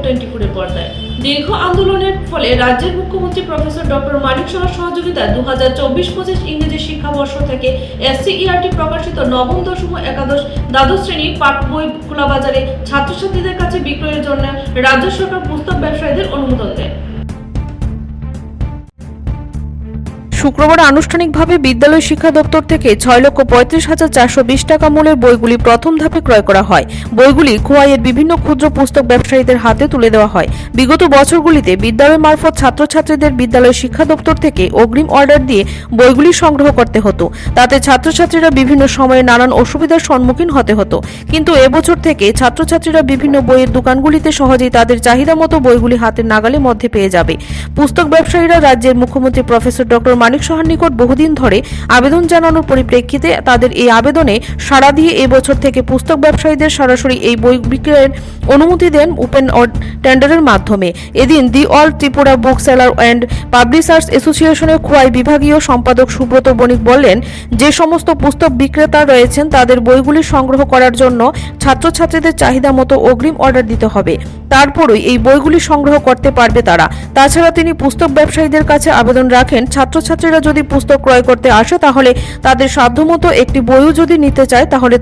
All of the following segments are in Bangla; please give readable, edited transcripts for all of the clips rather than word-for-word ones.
424-এর পর্দায়। দীর্ঘ আন্দোলনের ফলে রাজ্যের মুখ্যমন্ত্রী প্রফেসর ডক্টর মানিক সাহার সহযোগিতায় 2024-25 ইংরেজি শিক্ষাবর্ষ থেকে SCERT প্রকাশিত নবম, দশম, একাদশ, দ্বাদশ শ্রেণীর পাঠ্য বই খোলা বাজারে ছাত্রছাত্রীদের কাছে বিক্রয়ের জন্য রাজ্য সরকার পুস্তক ব্যবসায়ীদের অনুমোদন দেয়। শুক্রবার আনুষ্ঠানিকভাবে বিদ্যালয় শিক্ষা দপ্তর থেকে 6,35,420 টাকা মূল্যের বইগুলি প্রথম ধাপে ক্রয় করা হয়। বইগুলি খোয়াইয়ের বিভিন্ন ক্ষুদ্র পুস্তক ব্যবসায়ীদের হাতে তুলে দেওয়া হয়। বিগত বছরগুলিতে বিদ্যালয় মারফত ছাত্রছাত্রীদের বিদ্যালয় শিক্ষা দপ্তর থেকে অগ্রিম অর্ডার দিয়ে বইগুলি সংগ্রহ করতে হতো। তাতে ছাত্রছাত্রীরা বিভিন্ন সময়ে নানান অসুবিধার সম্মুখীন হতে হতো। কিন্তু এবছর থেকে ছাত্রছাত্রীরা বিভিন্ন বইয়ের দোকানগুলিতে সহজেই তাদের চাহিদা মতো বইগুলি হাতের নাগালের মধ্যে পেয়ে যাবে। পুস্তক ব্যবসায়ীরা রাজ্যের মুখ্যমন্ত্রী প্রফেসর ডক্টর মানিক সাহার নিকট বহুদিন ধরে আবেদন জানানোর পরিপ্রেক্ষিতে তাদের এই আবেদনে সাড়া দিয়ে এবছর থেকে পুস্তক ব্যবসায়ীদের সরাসরি এই বই বিক্রয়ের অনুমতি দেন ওপেন টেন্ডারের মাধ্যমে। এদিন the all Tripura book seller and publishers অ্যাসোসিয়েশনের খোয়াই বিভাগীয় সম্পাদক সুব্রত বণিক বললেন, যে সমস্ত পুস্তক বিক্রেতা রয়েছেন তাদের বইগুলি সংগ্রহ করার জন্য ছাত্রছাত্রীদের চাহিদা মতো অগ্রিম অর্ডার দিতে হবে, তারপরই এই বইগুলি সংগ্রহ করতে পারবে তারা। তাছাড়া তিনি পুস্তক ব্যবসায়ীদের কাছে আবেদন রাখেন, ছাত্রছাত্রীরা যদি পুস্তক ক্রয় করতে আসে তাহলে তাদের সাধ্যমতো একটি বইও যদি নিতে চায় তাহলে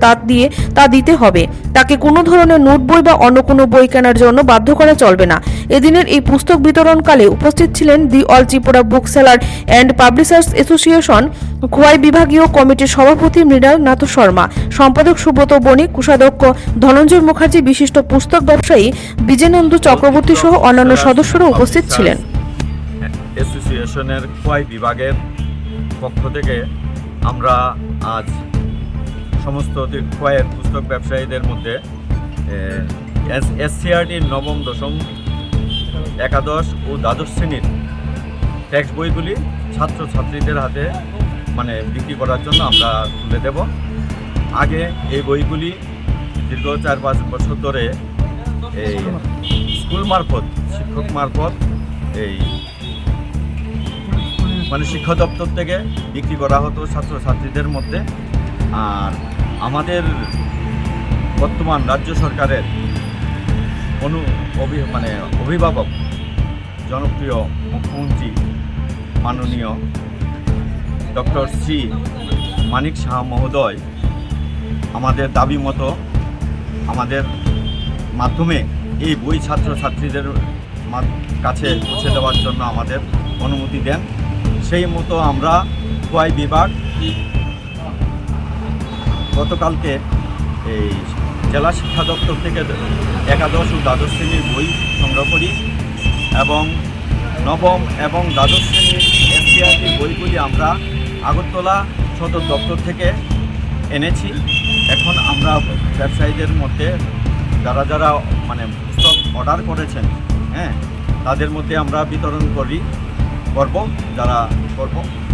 তা দিতে হবে। তাকে কোনো ধরনের নোট বই বা অন্য কোনো বই কেনার জন্য বাধ্য করা চলবে না। এদিনের এই পুস্তক বিতরণকালে উপস্থিত ছিলেন the all Tripura book seller and publishers association Khowai বিভাগীয় কমিটির সভাপতি মৃণাল নাথ শর্মা, সম্পাদক সুব্রত বণিক, কোষাধ্যক্ষ ধনঞ্জয় মুখার্জি, বিশিষ্ট পুস্তক ব্যবসায়ী বিজেনন্দু চক্রবর্তী সহ অন্যান্য সদস্যরা উপস্থিত ছিলেন। অ্যাসোসিয়েশনের খোয়াই বিভাগের পক্ষ থেকে আমরা আজ সমস্ত খোয়াইয়ের পুস্তক ব্যবসায়ীদের মধ্যে SCERT নবম, দশম, একাদশ ও দ্বাদশ শ্রেণীর টেক্সট বইগুলি ছাত্রছাত্রীদের হাতে বিক্রি করার জন্য আমরা তুলে দেব। আগে এই বইগুলি দীর্ঘ 4-5 বছর ধরে এই স্কুল মারফত, শিক্ষক মারফত এই শিক্ষা দপ্তর থেকে বিক্রি করা হতো ছাত্রছাত্রীদের মধ্যে। আর আমাদের বর্তমান রাজ্য সরকারের অভিভাবক জনপ্রিয় মুখ্যমন্ত্রী মাননীয় ডক্টর শ্রী মানিক সাহা মহোদয় আমাদের দাবি মতো আমাদের মাধ্যমে এই বই ছাত্রছাত্রীদের কাছে পৌঁছে দেওয়ার জন্য আমাদের অনুমতি দেন। সেই মতো আমরা খোয়াই বিভাগ গতকালকে এই জেলা শিক্ষা দপ্তর থেকে একাদশ ও দ্বাদশ শ্রেণীর বই সংগ্রহ করি এবং নবম এবং দ্বাদশ শ্রেণীর SCERT বইগুলি আমরা আগরতলা সদর দপ্তর থেকে এনেছি। এখন আমরা ব্যবসায়ীদের মধ্যে যারা পুস্তক অর্ডার করেছেন, তাদের মধ্যে আমরা বিতরণ করব।